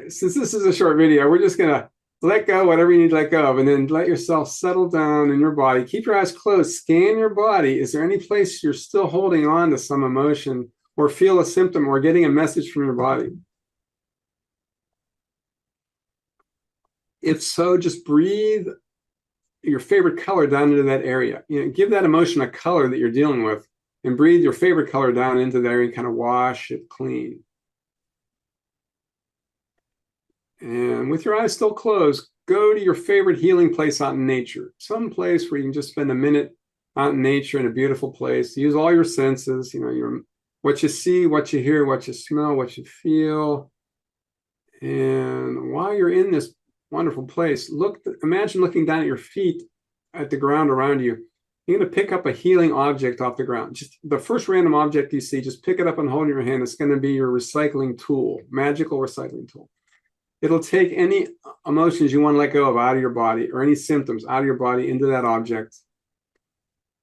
since this is a short video, we're just going to let go whatever you need to let go of, and then let yourself settle down in your body. Keep your eyes closed. Scan your body. Is there any place you're still holding on to some emotion or feel a symptom or getting a message from your body? If so, just breathe your favorite color down into that area. Give that emotion a color that you're dealing with, and breathe your favorite color down into there and kind of wash it clean. And with your eyes still closed, go to your favorite healing place out in nature, some place where you can just spend a minute out in nature in a beautiful place. Use all your senses, what you see, what you hear, what you smell, what you feel. And while you're in this wonderful place, imagine looking down at your feet at the ground around you. You're going to pick up a healing object off the ground. Just the first random object you see, just pick it up and hold it in your hand. It's going to be your recycling tool, magical recycling tool. It'll take any emotions you want to let go of out of your body, or any symptoms out of your body into that object.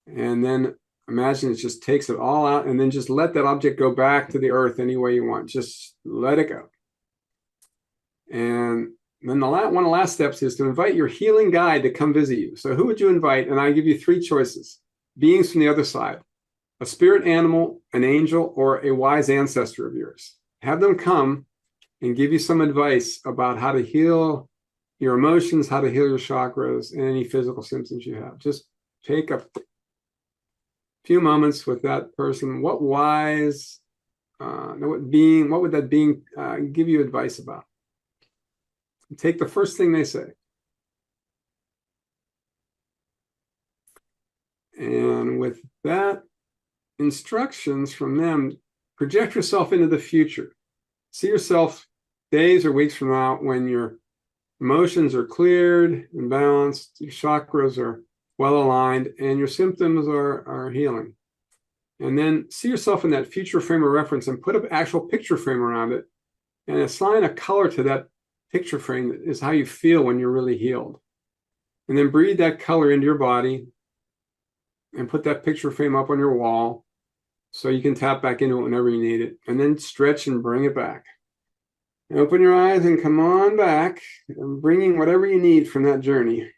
And then imagine it just takes it all out, and then just let that object go back to the earth any way you want. Just let it go. And then one of the last steps is to invite your healing guide to come visit you. So who would you invite? And I give you three choices: beings from the other side, a spirit animal, an angel, or a wise ancestor of yours. Have them come and give you some advice about how to heal your emotions, how to heal your chakras, and any physical symptoms you have. Just take a few moments with that person. What would that being give you advice about? Take the first thing they say. And with that instructions from them, project yourself into the future. See yourself days or weeks from now when your emotions are cleared and balanced, your chakras are well aligned, and your symptoms are healing. And then see yourself in that future frame of reference and put an actual picture frame around it and assign a color to that picture frame that is how you feel when you're really healed. And then breathe that color into your body and put that picture frame up on your wall so you can tap back into it whenever you need it. And then stretch and bring it back. And open your eyes and come on back, and bringing whatever you need from that journey.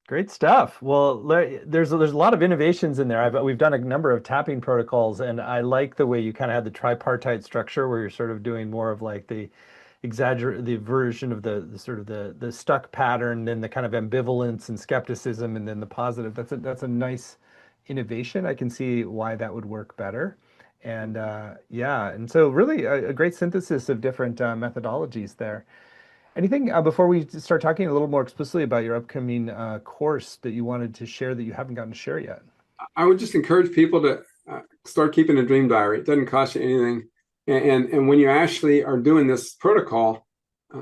Great stuff. Well, there's a lot of innovations in there. We've done a number of tapping protocols, and I like the way you kind of had the tripartite structure where you're sort of doing more of like the version of the sort of the stuck pattern, then the kind of ambivalence and skepticism, and then the positive. That's a nice innovation. I can see why that would work better. And yeah, and so really a great synthesis of different methodologies there. Anything before we start talking a little more explicitly about your upcoming course that you wanted to share that you haven't gotten to share yet? I would just encourage people to start keeping a dream diary. It doesn't cost you anything. And when you actually are doing this protocol,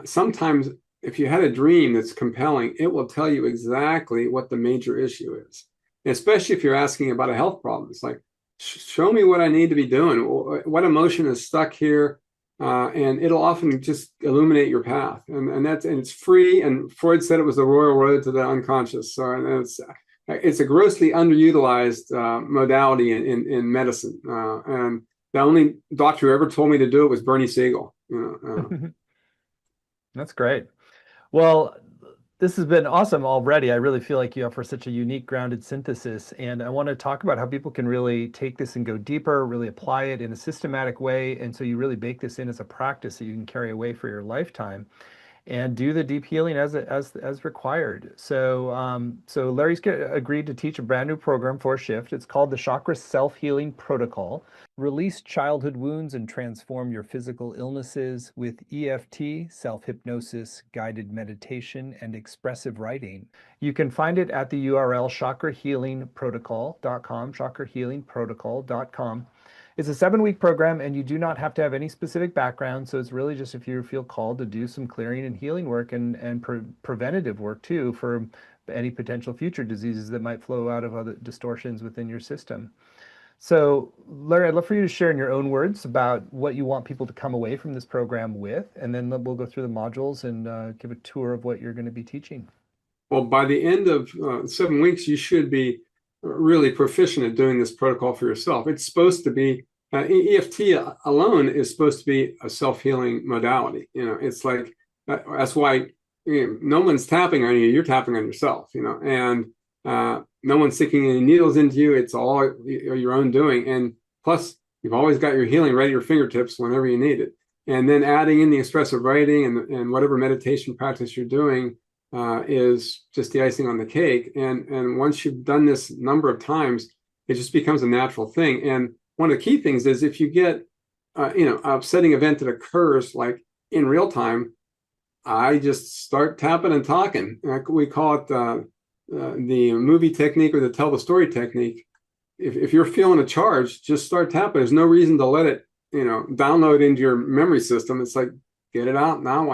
sometimes if you had a dream that's compelling, it will tell you exactly what the major issue is. And especially if you're asking about a health problem. It's like, show me what I need to be doing. What emotion is stuck here? And it'll often just illuminate your path. And it's free. And Freud said it was the royal road to the unconscious. So it's a grossly underutilized modality in medicine. And the only doctor who ever told me to do it was Bernie Siegel. That's great. Well, this has been awesome already. I really feel like you offer such a unique, grounded synthesis. And I want to talk about how people can really take this and go deeper, really apply it in a systematic way. And so you really bake this in as a practice that you can carry away for your lifetime and do the deep healing as required. So Larry's agreed to teach a brand new program for Shift. It's called the Chakra Self-Healing Protocol. Release childhood wounds and transform your physical illnesses with EFT, self-hypnosis, guided meditation, and expressive writing. You can find it at the URL chakrahealingprotocol.com, chakrahealingprotocol.com. It's a 7-week program, and you do not have to have any specific background. So it's really just if you feel called to do some clearing and healing work and preventative work too for any potential future diseases that might flow out of other distortions within your system. So Larry, I'd love for you to share in your own words about what you want people to come away from this program with, and then we'll go through the modules and give a tour of what you're going to be teaching. Well, by the end of 7 weeks, you should be really proficient at doing this protocol for yourself. It's supposed to be EFT alone is supposed to be a self-healing modality. It's like that's why no one's tapping on you; you're tapping on yourself. And no one's sticking any needles into you. It's all your own doing. And plus, you've always got your healing right at your fingertips whenever you need it. And then adding in the expressive writing and whatever meditation practice you're doing is just the icing on the cake. And once you've done this number of times, it just becomes a natural thing. And one of the key things is if you get, an upsetting event that occurs like in real time, I just start tapping and talking. We call it the movie technique or the tell the story technique. If you're feeling a charge, just start tapping. There's no reason to let it, download into your memory system. It's like, get it out now,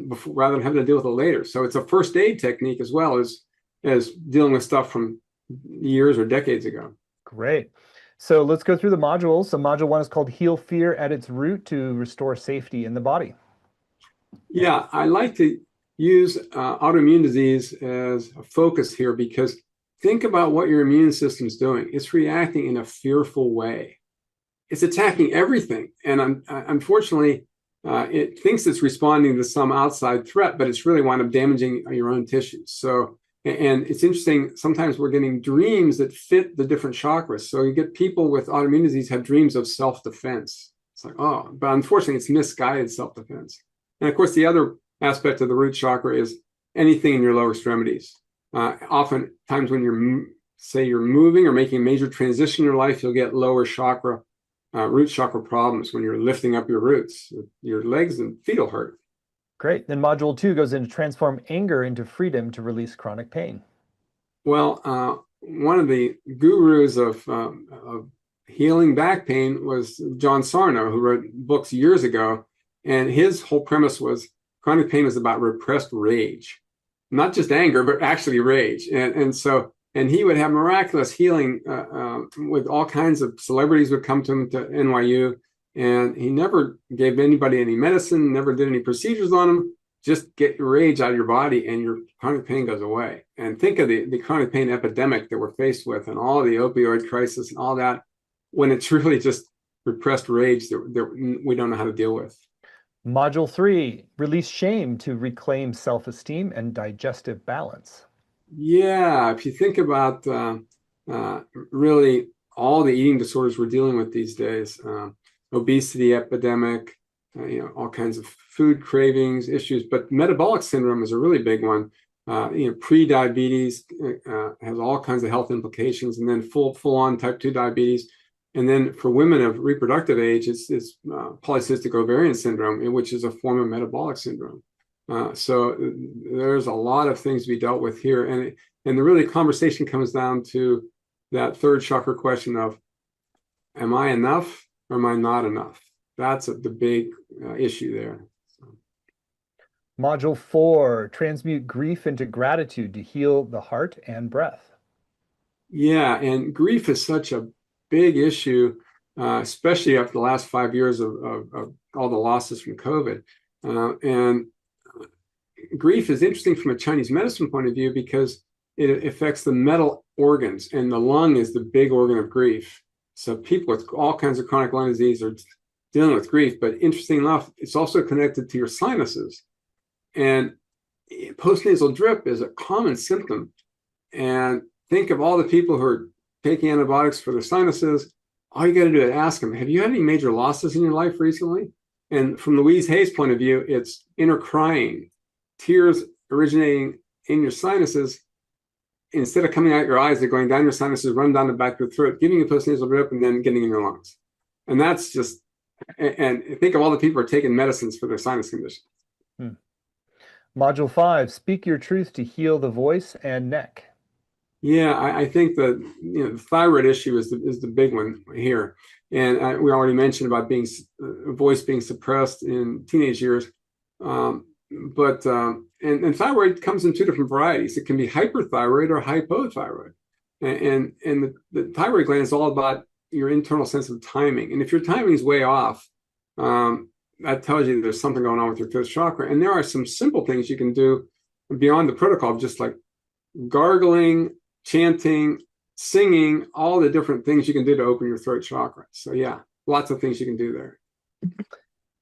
before, rather than having to deal with it later. So it's a first aid technique as well as dealing with stuff from years or decades ago. Great. So let's go through the modules. So module 1 is called Heal Fear at its Root to restore safety in the body. Yeah, I like to use autoimmune disease as a focus here because think about what your immune system's doing. It's reacting in a fearful way. It's attacking everything. And unfortunately, it thinks it's responding to some outside threat, but it's really wound up damaging your own tissues. So, and it's interesting, sometimes we're getting dreams that fit the different chakras. So you get people with autoimmune disease have dreams of self-defense. It's like, oh, but unfortunately, it's misguided self-defense. And of course, the other aspect of the root chakra is anything in your lower extremities. Oftentimes when you're moving or making a major transition in your life, you'll get lower chakra, root chakra problems when you're lifting up your roots. Your legs and feet will hurt. Great. Then module 2 goes into transform anger into freedom to release chronic pain. Well, one of the gurus of healing back pain was John Sarno, who wrote books years ago. And his whole premise was chronic pain is about repressed rage, not just anger, but actually rage. And he would have miraculous healing with all kinds of celebrities would come to him to NYU. And he never gave anybody any medicine, never did any procedures on them. Just get your rage out of your body and your chronic pain goes away. And think of the chronic pain epidemic that we're faced with and all the opioid crisis and all that, when it's really just repressed rage that we don't know how to deal with. Module 3, release shame to reclaim self-esteem and digestive balance. Yeah, if you think about really all the eating disorders we're dealing with these days, obesity epidemic, all kinds of food cravings issues, but metabolic syndrome is a really big one. Pre-diabetes has all kinds of health implications, and then full-on type 2 diabetes. And then for women of reproductive age, it's polycystic ovarian syndrome, which is a form of metabolic syndrome. So there's a lot of things to be dealt with here. And the really conversation comes down to that third chakra question of, am I enough or am I not enough? That's the big issue there. So. Module 4, transmute grief into gratitude to heal the heart and breath. Yeah, and grief is such a big issue, especially after the last 5 years of all the losses from COVID. And grief is interesting from a Chinese medicine point of view because it affects the metal organs, and the lung is the big organ of grief. So people with all kinds of chronic lung disease are dealing with grief, but interesting enough, it's also connected to your sinuses. And postnasal drip is a common symptom. And think of all the people who are taking antibiotics for their sinuses. All you got to do is ask them, have you had any major losses in your life recently? And from Louise Hay's point of view, it's inner crying, tears originating in your sinuses. Instead of coming out your eyes, they're going down your sinuses, run down the back of your throat, giving you a postnasal drip, and then getting in your lungs. And that's just, and think of all the people who are taking medicines for their sinus condition. Module 5, speak your truth to heal the voice and neck. Yeah, I think that the thyroid issue is the big one here, and we already mentioned about voice being suppressed in teenage years, but thyroid comes in two different varieties. It can be hyperthyroid or hypothyroid, and the thyroid gland is all about your internal sense of timing, and if your timing is way off, that tells you there's something going on with your fifth chakra. And there are some simple things you can do beyond the protocol, just like gargling, chanting, singing, all the different things you can do to open your throat chakra. So yeah, lots of things you can do there.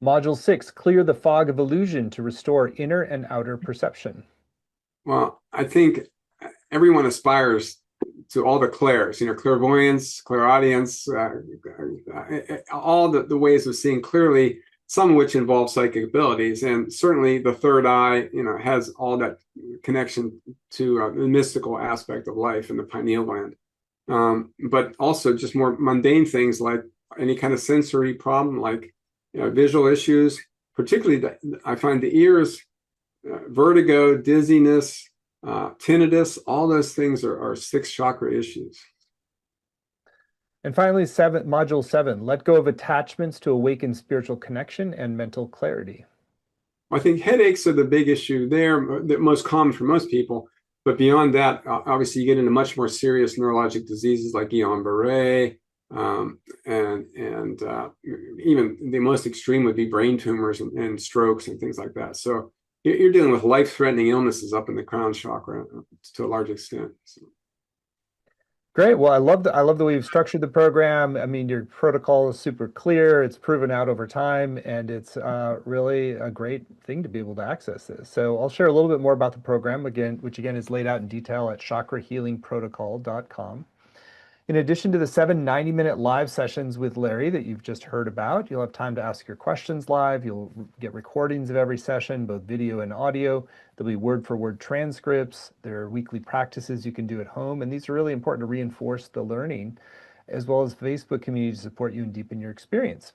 Module 6, clear the fog of illusion to restore inner and outer perception. Well, I think everyone aspires to all the clairs, clairvoyance, clairaudience, all the ways of seeing clearly, some of which involve psychic abilities. And certainly the third eye, has all that connection to the mystical aspect of life in the pineal gland. But also just more mundane things like any kind of sensory problem, like visual issues, particularly I find the ears, vertigo, dizziness, tinnitus, all those things are sixth chakra issues. And finally, module 7, let go of attachments to awaken spiritual connection and mental clarity. I think headaches are the big issue there, the most common for most people. But beyond that, obviously, you get into much more serious neurologic diseases like Guillain-Barré, and even the most extreme would be brain tumors and strokes and things like that. So you're dealing with life-threatening illnesses up in the crown chakra to a large extent. So. Great. Well, I love the way you've structured the program. I mean, your protocol is super clear. It's proven out over time, and it's really a great thing to be able to access this. So I'll share a little bit more about the program again, which again is laid out in detail at chakrahealingprotocol.com. In addition to the 7 90-minute live sessions with Larry that you've just heard about, you'll have time to ask your questions live. You'll get recordings of every session, both video and audio. There'll be word-for-word transcripts. There are weekly practices you can do at home, and these are really important to reinforce the learning, as well as Facebook community to support you and deepen your experience.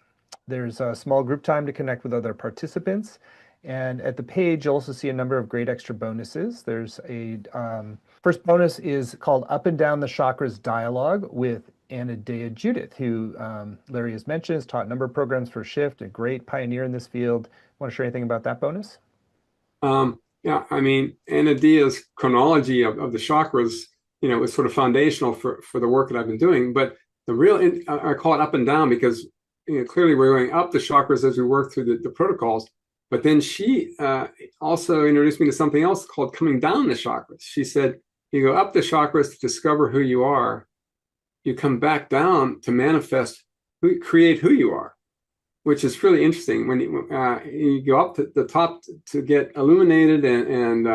There's a small group time to connect with other participants. And at the page, you'll also see a number of great extra bonuses. There's a first bonus is called Up and Down the Chakras Dialogue with Anadea Judith, who Larry has mentioned, has taught a number of programs for Shift, a great pioneer in this field. Want to share anything about that bonus? Yeah, I mean, Anadea's chronology of the chakras, was sort of foundational for the work that I've been doing. But the real, I call it up and down because clearly we're going up the chakras as we work through the protocols. But then she also introduced me to something else called coming down the chakras. She said, you go up the chakras to discover who you are. You come back down to manifest, create who you are, which is really interesting. When you go up to the top to get illuminated and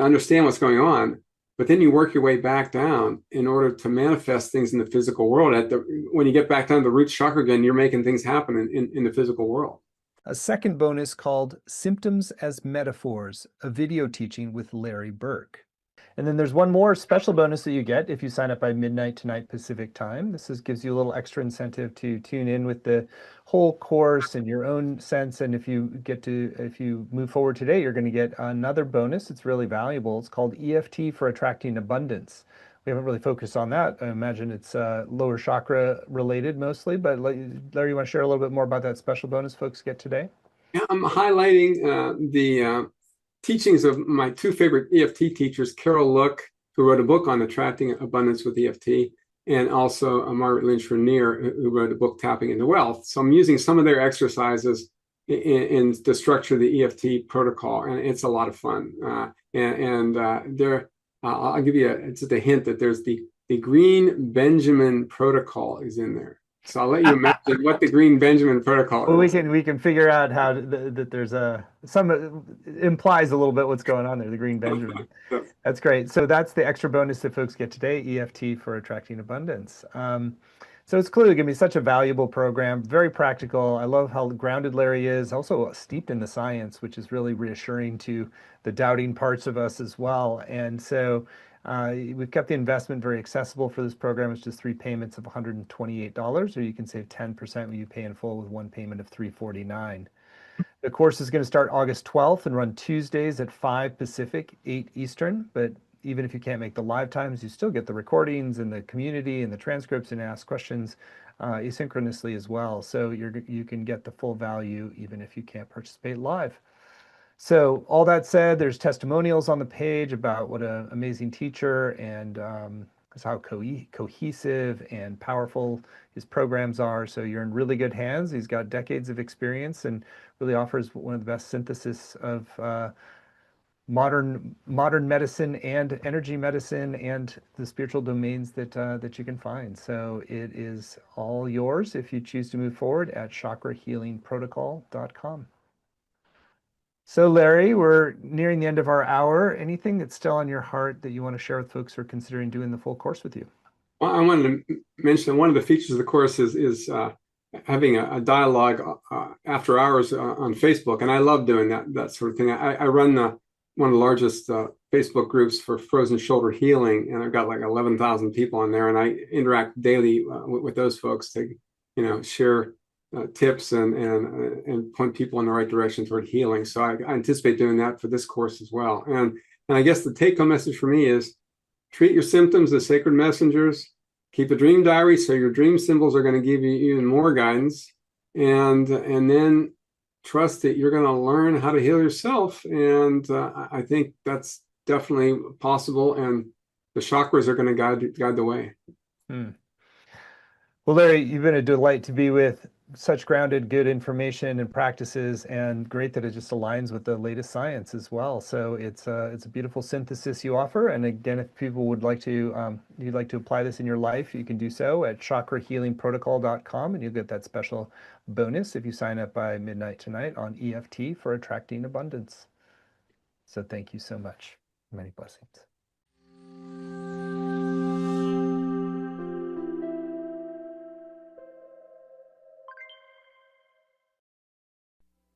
understand what's going on, but then you work your way back down in order to manifest things in the physical world. When you get back down to the root chakra again, you're making things happen in the physical world. A second bonus called Symptoms as Metaphors, a video teaching with Larry Burk. And then there's one more special bonus that you get if you sign up by midnight tonight Pacific time. Gives you a little extra incentive to tune in with the whole course in your own sense. And if you move forward today, you're going to get another bonus. It's really valuable. It's called EFT for Attracting Abundance. We haven't really focused on that. I imagine it's lower chakra related mostly, but Larry, you want to share a little bit more about that special bonus folks get today? Yeah, I'm highlighting the teachings of my two favorite EFT teachers, Carol Look, who wrote a book on attracting abundance with EFT, and also Margaret Lynch Rainier, who wrote a book, Tapping into Wealth. So I'm using some of their exercises in to structure the EFT protocol, and it's a lot of fun. I'll give you just a hint that there's the Green Benjamin protocol is in there. So I'll let you imagine what the Green Benjamin protocol is. Well, we can figure out how that there's some implies a little bit what's going on there. The Green Benjamin. That's great. So that's the extra bonus that folks get today, EFT for Attracting Abundance. So it's clearly going to be such a valuable program, very practical. I love how grounded Larry is, also steeped in the science, which is really reassuring to the doubting parts of us as well. And so we've kept the investment very accessible for this program. It's just 3 payments of $128, or you can save 10% when you pay in full with one payment of $349. The course is going to start August 12th and run Tuesdays at 5 Pacific, 8 Eastern. But even if you can't make the live times, you still get the recordings and the community and the transcripts and ask questions asynchronously as well. So you can get the full value even if you can't participate live. So all that said, there's testimonials on the page about what an amazing teacher and how cohesive and powerful his programs are. So you're in really good hands. He's got decades of experience and really offers one of the best synthesis of modern medicine and energy medicine and the spiritual domains that you can find. So it is all yours if you choose to move forward at chakrahealingprotocol.com. So, Larry, we're nearing the end of our hour. Anything that's still on your heart that you want to share with folks who are considering doing the full course with you? Well, I wanted to mention one of the features of the course is having a dialogue after hours on Facebook, and I love doing that sort of thing. I run one of the largest Facebook groups for frozen shoulder healing, and I've got like 11,000 people on there, and I interact daily with those folks to share tips and point people in the right direction toward healing. So I anticipate doing that for this course as well. And I guess the take-home message for me is treat your symptoms as sacred messengers. Keep a dream diary so your dream symbols are going to give you even more guidance. And then trust that you're going to learn how to heal yourself. And I think that's definitely possible. And the chakras are going to guide the way. Hmm. Well, Larry, you've been a delight to be with. Such grounded, good information and practices, and great that it just aligns with the latest science as well. So it's a beautiful synthesis you offer. And again, if people would like to you'd like to apply this in your life, you can do so at chakrahealingprotocol.com, and you'll get that special bonus if you sign up by midnight tonight on EFT for attracting abundance. So thank you so much. Many blessings.